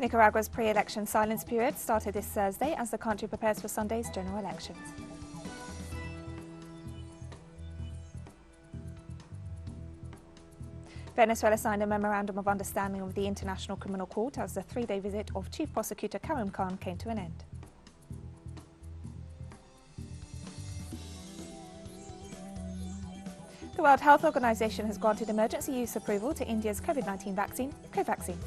Nicaragua's pre-election silence period started this Thursday as the country prepares for Sunday's general elections. Venezuela signed a memorandum of understanding with the International Criminal Court as the three-day visit of Chief Prosecutor Karim Khan came to an end. The World Health Organization has granted emergency use approval to India's COVID-19 vaccine, covaxin.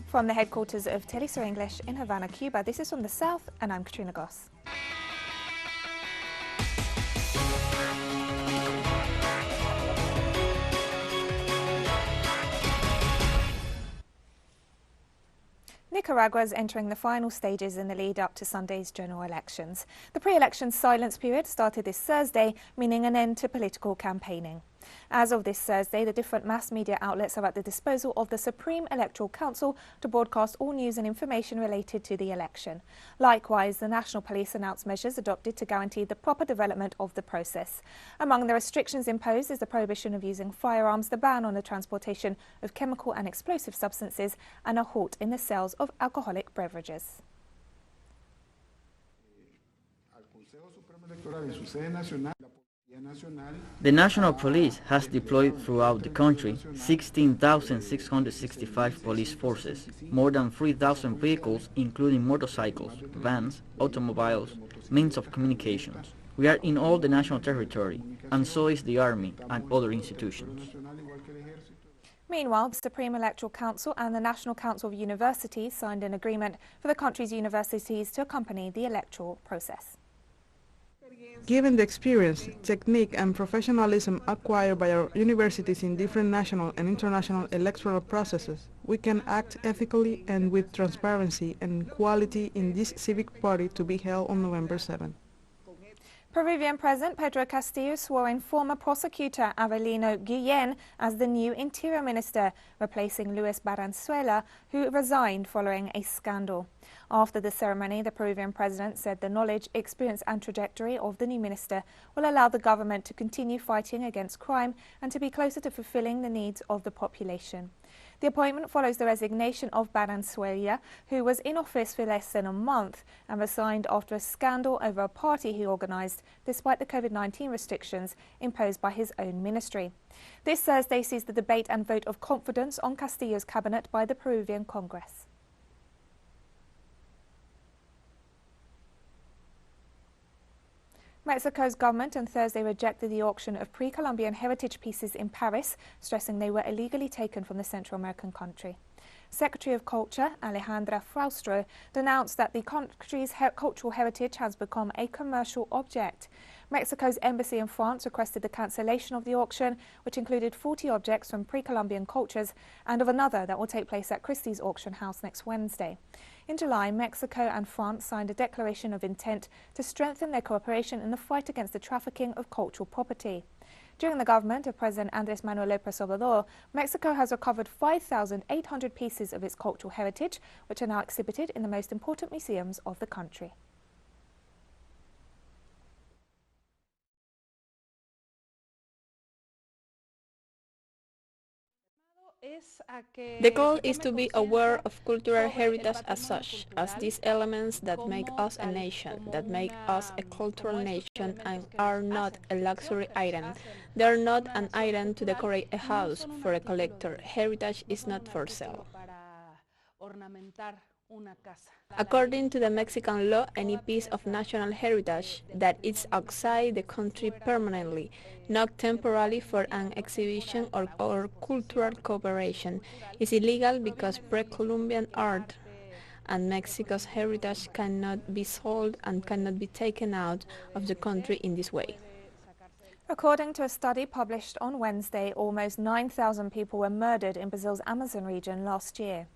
From the headquarters of teleSUR English in Havana, Cuba, this is From the South, and I'm Katrina Goss. Nicaragua is entering the final stages in the lead up to Sunday's general elections. The pre-election silence period started this Thursday, meaning an end to political campaigning. As of this Thursday, the different mass media outlets are at the disposal of the Supreme Electoral Council to broadcast all news and information related to the election. Likewise, the National Police announced measures adopted to guarantee the proper development of the process. Among the restrictions imposed is the prohibition of using firearms, the ban on the transportation of chemical and explosive substances, and a halt in the sales of alcoholic beverages. The National Police has deployed throughout the country 16,665 police forces, more than 3,000 vehicles including motorcycles, vans, automobiles, means of communications. We are in all the national territory, and so is the Army and other institutions. Meanwhile, the Supreme Electoral Council and the National Council of Universities signed an agreement for the country's universities to accompany the electoral process. Given the experience, technique and professionalism acquired by our universities in different national and international electoral processes, we can act ethically and with transparency and quality in this civic party to be held on November 7. Peruvian President Pedro Castillo swore in former prosecutor Avelino Guillén as the new Interior Minister, replacing Luis Valenzuela, who resigned following a scandal. After the ceremony, the Peruvian president said the knowledge, experience and trajectory of the new minister will allow the government to continue fighting against crime and to be closer to fulfilling the needs of the population. The appointment follows the resignation of Valenzuela, who was in office for less than a month and resigned after a scandal over a party he organised despite the COVID-19 restrictions imposed by his own ministry. This Thursday sees the debate and vote of confidence on Castillo's cabinet by the Peruvian Congress. Mexico's government on Thursday rejected the auction of pre-Columbian heritage pieces in Paris, stressing they were illegally taken from the Central American country. Secretary of Culture Alejandra Fraustro denounced that the country's cultural heritage has become a commercial object. Mexico's embassy in France requested the cancellation of the auction, which included 40 objects from pre-Columbian cultures, and of another that will take place at Christie's auction house next Wednesday. In July, Mexico and France signed a declaration of intent to strengthen their cooperation in the fight against the trafficking of cultural property. During the government of President Andrés Manuel López Obrador, Mexico has recovered 5,800 pieces of its cultural heritage, which are now exhibited in the most important museums of the country. The goal is to be aware of cultural heritage as such, as these elements that make us a nation, that make us a cultural nation and are not a luxury item. They are not an item to decorate a house for a collector. Heritage is not for sale. According to the Mexican law, any piece of national heritage that is outside the country permanently, not temporarily for an exhibition or cultural cooperation, is illegal because pre-Columbian art and Mexico's heritage cannot be sold and cannot be taken out of the country in this way. According to a study published on Wednesday, almost 9,000 people were murdered in Brazil's Amazon region last year.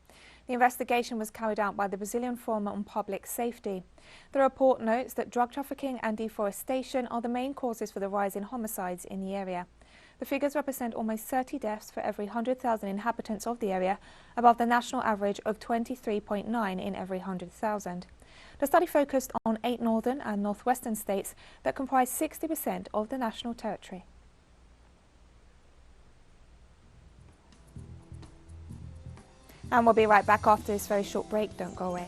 The investigation was carried out by the Brazilian Forum on Public Safety. The report notes that drug trafficking and deforestation are the main causes for the rise in homicides in the area. The figures represent almost 30 deaths for every 100,000 inhabitants of the area, above the national average of 23.9 in every 100,000. The study focused on 8 northern and northwestern states that comprise 60% of the national territory. And we'll be right back after this very short break. Don't go away.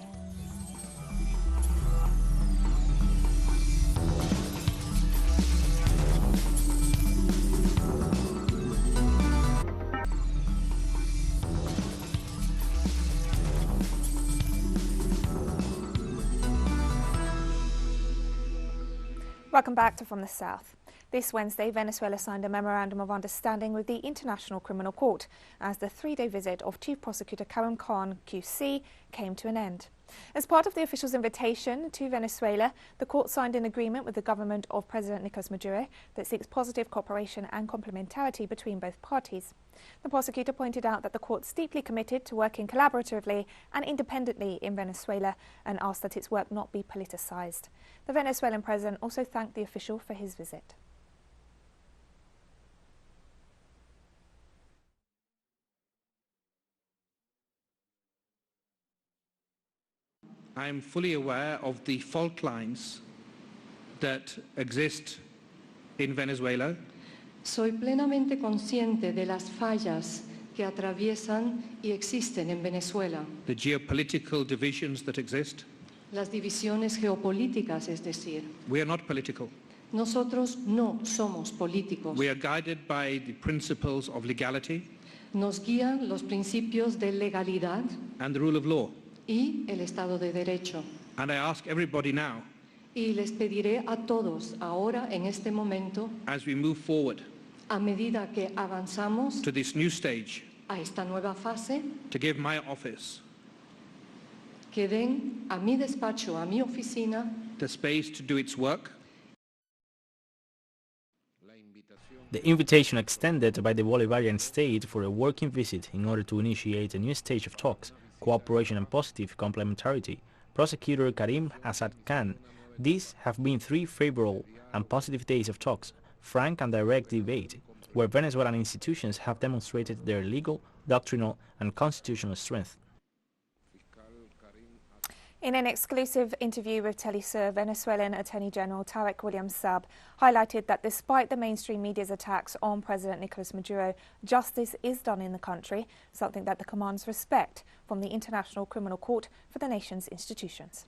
Welcome back to From the South. This Wednesday, Venezuela signed a memorandum of understanding with the International Criminal Court as the 3-day visit of Chief Prosecutor Karim Khan, QC, came to an end. As part of the official's invitation to Venezuela, the court signed an agreement with the government of President Nicolas Maduro that seeks positive cooperation and complementarity between both parties. The prosecutor pointed out that the court's deeply committed to working collaboratively and independently in Venezuela and asked that its work not be politicized. The Venezuelan president also thanked the official for his visit. I am fully aware of the fault lines that exist in Venezuela. Soy plenamente consciente de las fallas que atraviesan y existen en Venezuela. The geopolitical divisions that exist. Las divisiones geopolíticas, es decir. We are not political. Nosotros no somos políticos. We are guided by the principles of legality. Nos guían los principios de legalidad and the rule of law. Y el Estado de Derecho. And I ask everybody now, y les pediré a todos ahora, en este momento, as we move forward, a medida que avanzamos to this new stage, a esta nueva fase, to give my office que den a mi despacho, a mi oficina, the space to do its work. The invitation extended by the Bolivarian state for a working visit in order to initiate a new stage of talks, cooperation and positive complementarity. Prosecutor Karim Assad Khan, these have been 3 favorable and positive days of talks, frank and direct debate, where Venezuelan institutions have demonstrated their legal, doctrinal and constitutional strength. In an exclusive interview with teleSUR, Venezuelan Attorney General Tarek William Saab highlighted that despite the mainstream media's attacks on President Nicolas Maduro, justice is done in the country, something that commands respect from the International Criminal Court for the nation's institutions.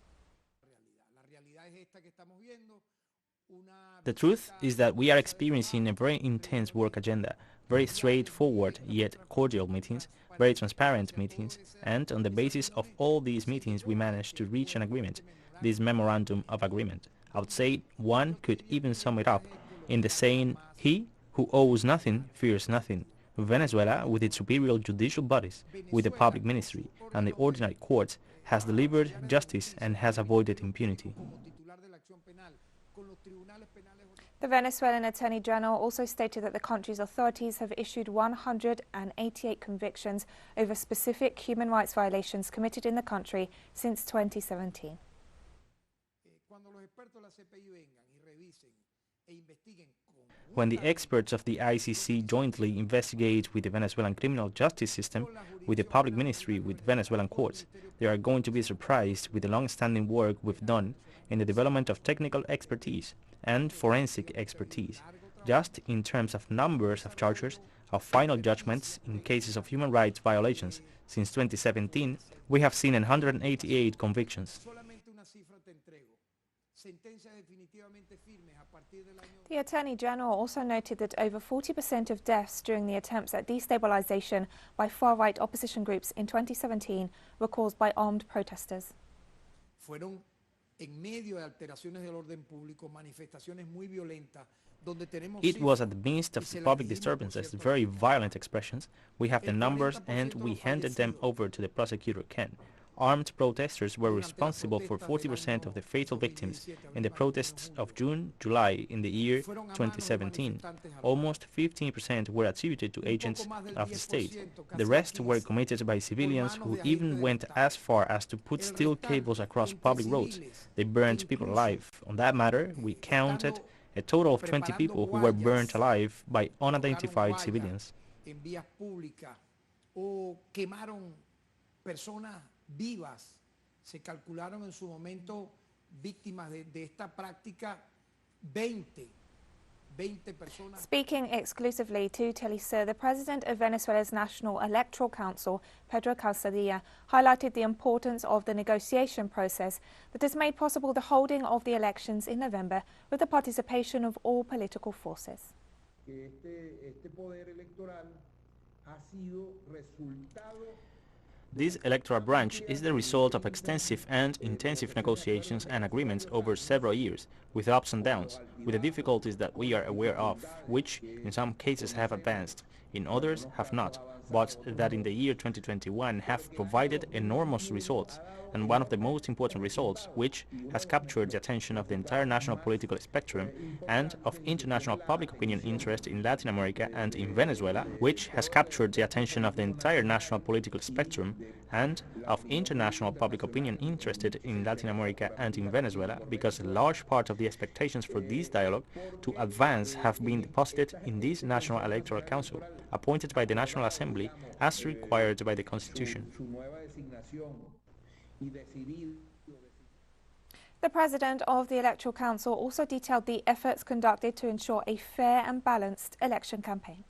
The truth is that we are experiencing a very intense work agenda, very straightforward yet cordial meetings, very transparent meetings, and on the basis of all these meetings we managed to reach an agreement, this memorandum of agreement. I would say one could even sum it up in the saying, he who owes nothing fears nothing. Venezuela, with its superior judicial bodies, with the public ministry and the ordinary courts, has delivered justice and has avoided impunity. The Venezuelan Attorney General also stated that the country's authorities have issued 188 convictions over specific human rights violations committed in the country since 2017. When the experts of the ICC jointly investigate with the Venezuelan criminal justice system, with the public ministry, with Venezuelan courts, they are going to be surprised with the long-standing work we've done in the development of technical expertise and forensic expertise, just in terms of numbers of charges, of final judgments in cases of human rights violations. Since 2017, we have seen 188 convictions. The Attorney General also noted that over 40% of deaths during the attempts at destabilization by far-right opposition groups in 2017 were caused by armed protesters. It was at the midst of the public disturbances, very violent expressions. We have the numbers and we handed them over to the prosecutor Ken. Armed protesters were responsible for 40% of the fatal victims in the protests of June, July in the year 2017. Almost 15% were attributed to agents of the state. The rest were committed by civilians who even went as far as to put steel cables across public roads. They burned people alive. On that matter, we counted a total of 20 people who were burnt alive by unidentified civilians. vivas Se calcularon en su momento víctimas de esta práctica 20 personas. Speaking exclusively to teleSUR, the president of Venezuela's National Electoral Council, Pedro Calzadilla, highlighted the importance of the negotiation process that has made possible the holding of the elections in November with the participation of all political forces. This electoral branch is the result of extensive and intensive negotiations and agreements over several years, with ups and downs, with the difficulties that we are aware of, which in some cases have advanced, in others have not, but that in the year 2021 have provided enormous results, and one of the most important results, which has captured the attention of the entire national political spectrum and of international public opinion interest in Latin America and in Venezuela, which has captured the attention of the entire national political spectrum and of international public opinion interested in Latin America and in Venezuela, because a large part of the expectations for this dialogue to advance have been deposited in this National Electoral Council, appointed by the National Assembly as required by the Constitution. The president of the Electoral Council also detailed the efforts conducted to ensure a fair and balanced election campaign.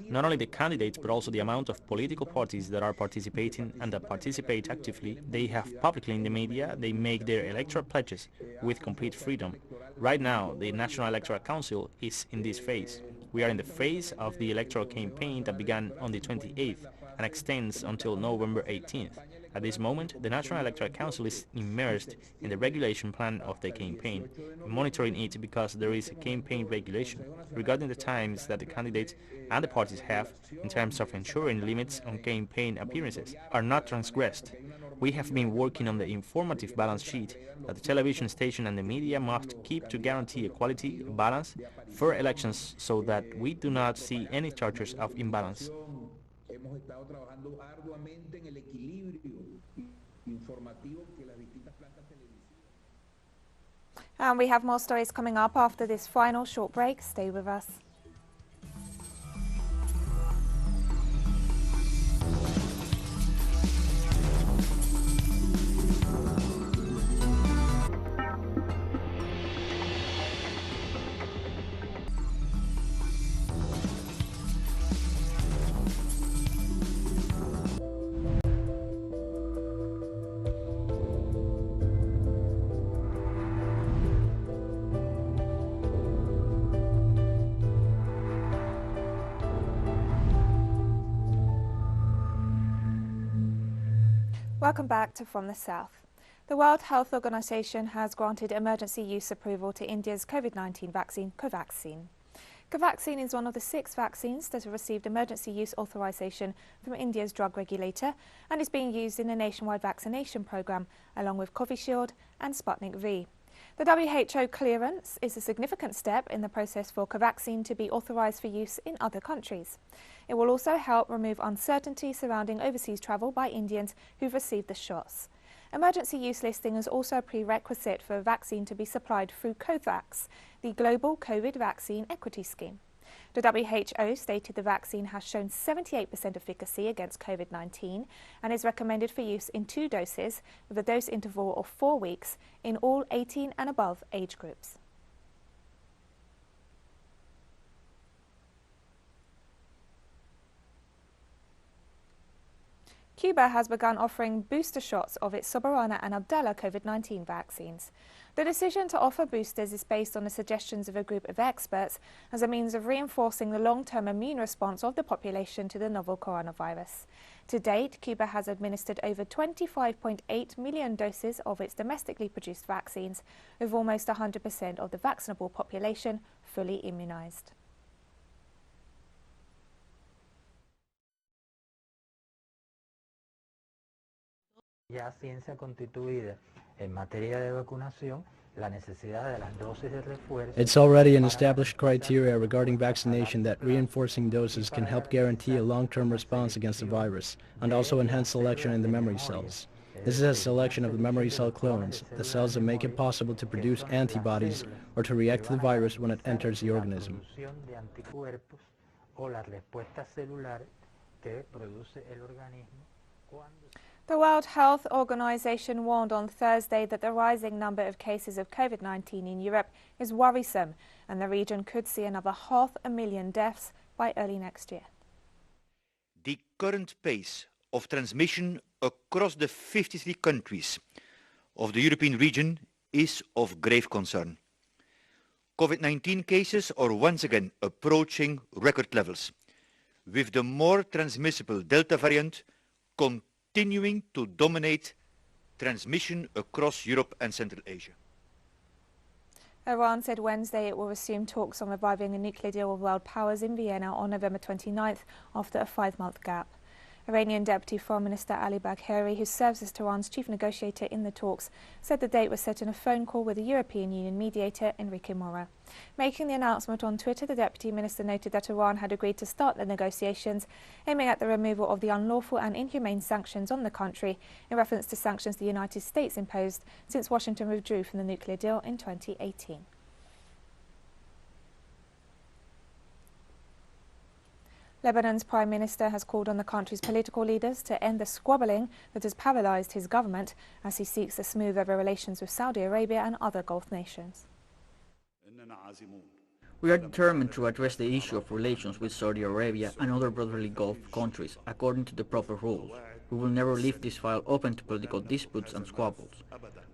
Not only the candidates, but also the amount of political parties that are participating and that participate actively. They have publicly in the media, they make their electoral pledges with complete freedom. Right now, the National Electoral Council is in this phase. We are in the phase of the electoral campaign that began on the 28th and extends until November 18th. At this moment, the National Electoral Council is immersed in the regulation plan of the campaign, monitoring it because there is a campaign regulation regarding the times that the candidates and the parties have in terms of ensuring limits on campaign appearances are not transgressed. We have been working on the informative balance sheet that the television station and the media must keep to guarantee equality, balance, fair elections so that we do not see any charges of imbalance. And we have more stories coming up after this final short break. Stay with us. Welcome back to From the South. The World Health Organization has granted emergency use approval to India's COVID-19 vaccine, covaxin. Covaxin is one of the 6 vaccines that have received emergency use authorization from India's drug regulator and is being used in a nationwide vaccination program, along with Covishield and Sputnik V. The WHO clearance is a significant step in the process for covaxin to be authorized for use in other countries. It will also help remove uncertainty surrounding overseas travel by Indians who've received the shots. Emergency use listing is also a prerequisite for a vaccine to be supplied through COVAX, the Global COVID Vaccine Equity Scheme. The WHO stated the vaccine has shown 78% efficacy against COVID-19 and is recommended for use in 2 doses with a dose interval of 4 weeks in all 18 and above age groups. Cuba has begun offering booster shots of its Soberana and Abdala COVID-19 vaccines. The decision to offer boosters is based on the suggestions of a group of experts as a means of reinforcing the long-term immune response of the population to the novel coronavirus. To date, Cuba has administered over 25.8 million doses of its domestically produced vaccines, with almost 100% of the vaccinable population fully immunized. Ya ciencia constituida en materia de vacunación, la necesidad de las dosis de refuerzo. It's already an established criteria regarding vaccination that reinforcing doses can help guarantee a long-term response against the virus and also enhance selection in the memory cells. This is a selection of the memory cell clones, the cells that make it possible to produce antibodies or to react to the virus when it enters the organism. que produce el organismo cuando... The World Health Organization warned on Thursday that the rising number of cases of COVID-19 in Europe is worrisome and the region could see another 500,000 deaths by early next year. The current pace of transmission across the 53 countries of the European region is of grave concern. COVID-19 cases are once again approaching record levels, with the more transmissible Delta variant continuing to dominate transmission across Europe and Central Asia. Iran said Wednesday it will resume talks on reviving a nuclear deal with world powers in Vienna on November 29th after a 5-month gap. Iranian Deputy Foreign Minister Ali Bagheri, who serves as Tehran's chief negotiator in the talks, said the date was set in a phone call with the European Union mediator Enrique Mora. Making the announcement on Twitter, the Deputy Minister noted that Iran had agreed to start the negotiations, aiming at the removal of the unlawful and inhumane sanctions on the country, in reference to sanctions the United States imposed since Washington withdrew from the nuclear deal in 2018. Lebanon's Prime Minister has called on the country's political leaders to end the squabbling that has paralysed his government as he seeks to smooth over relations with Saudi Arabia and other Gulf nations. We are determined to address the issue of relations with Saudi Arabia and other brotherly Gulf countries according to the proper rules. We will never leave this file open to political disputes and squabbles.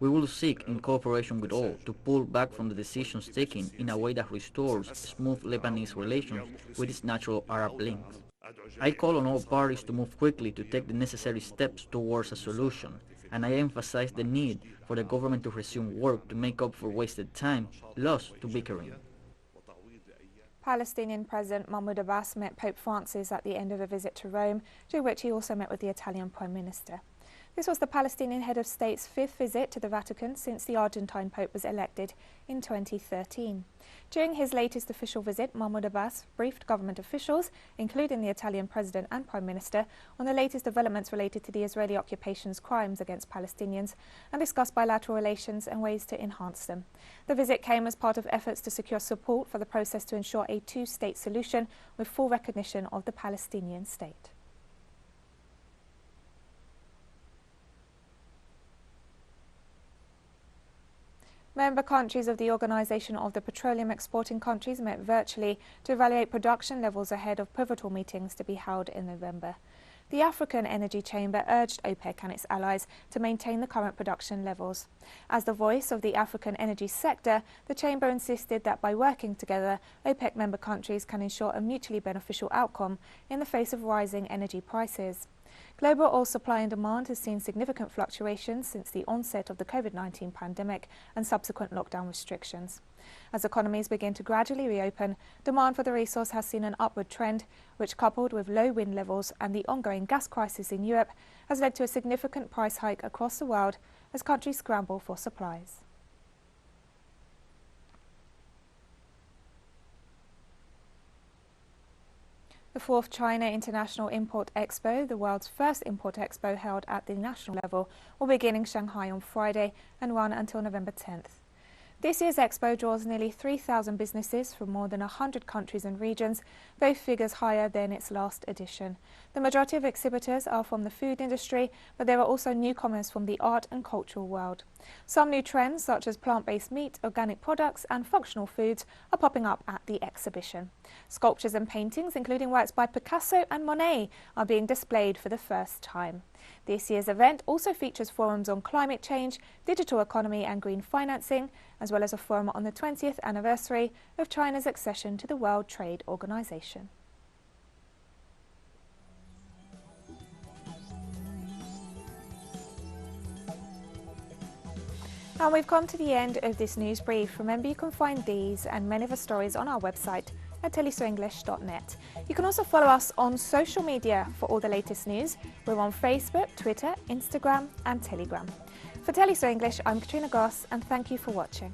We will seek, in cooperation with all, to pull back from the decisions taken in a way that restores smooth Lebanese relations with its natural Arab links. I call on all parties to move quickly to take the necessary steps towards a solution, and I emphasize the need for the government to resume work to make up for wasted time lost to bickering. Palestinian President Mahmoud Abbas met Pope Francis at the end of a visit to Rome, during which he also met with the Italian Prime Minister. This was the Palestinian head of state's 5th visit to the Vatican since the Argentine Pope was elected in 2013. During his latest official visit, Mahmoud Abbas briefed government officials, including the Italian President and Prime Minister, on the latest developments related to the Israeli occupation's crimes against Palestinians and discussed bilateral relations and ways to enhance them. The visit came as part of efforts to secure support for the process to ensure a two-state solution with full recognition of the Palestinian state. Member countries of the Organisation of the Petroleum Exporting Countries met virtually to evaluate production levels ahead of pivotal meetings to be held in November. The African Energy Chamber urged OPEC and its allies to maintain the current production levels. As the voice of the African energy sector, the Chamber insisted that by working together, OPEC member countries can ensure a mutually beneficial outcome in the face of rising energy prices. Global oil supply and demand has seen significant fluctuations since the onset of the COVID-19 pandemic and subsequent lockdown restrictions. As economies begin to gradually reopen, demand for the resource has seen an upward trend, which, coupled with low wind levels and the ongoing gas crisis in Europe, has led to a significant price hike across the world as countries scramble for supplies. The 4th China International Import Expo, the world's first import expo held at the national level, will begin in Shanghai on Friday and run until November 10th. This year's expo draws nearly 3,000 businesses from more than 100 countries and regions, both figures higher than its last edition. The majority of exhibitors are from the food industry, but there are also newcomers from the art and cultural world. Some new trends, such as plant-based meat, organic products and functional foods, are popping up at the exhibition. Sculptures and paintings, including works by Picasso and Monet, are being displayed for the first time. This year's event also features forums on climate change, digital economy and green financing, as well as a forum on the 20th anniversary of China's accession to the World Trade Organization. And we've come to the end of this news brief. Remember, you can find these and many other stories on our website at telesurenglish.net. You can also follow us on social media for all the latest news. We're on Facebook, Twitter, Instagram and Telegram. For teleSUR English, I'm Katrina Goss and thank you for watching.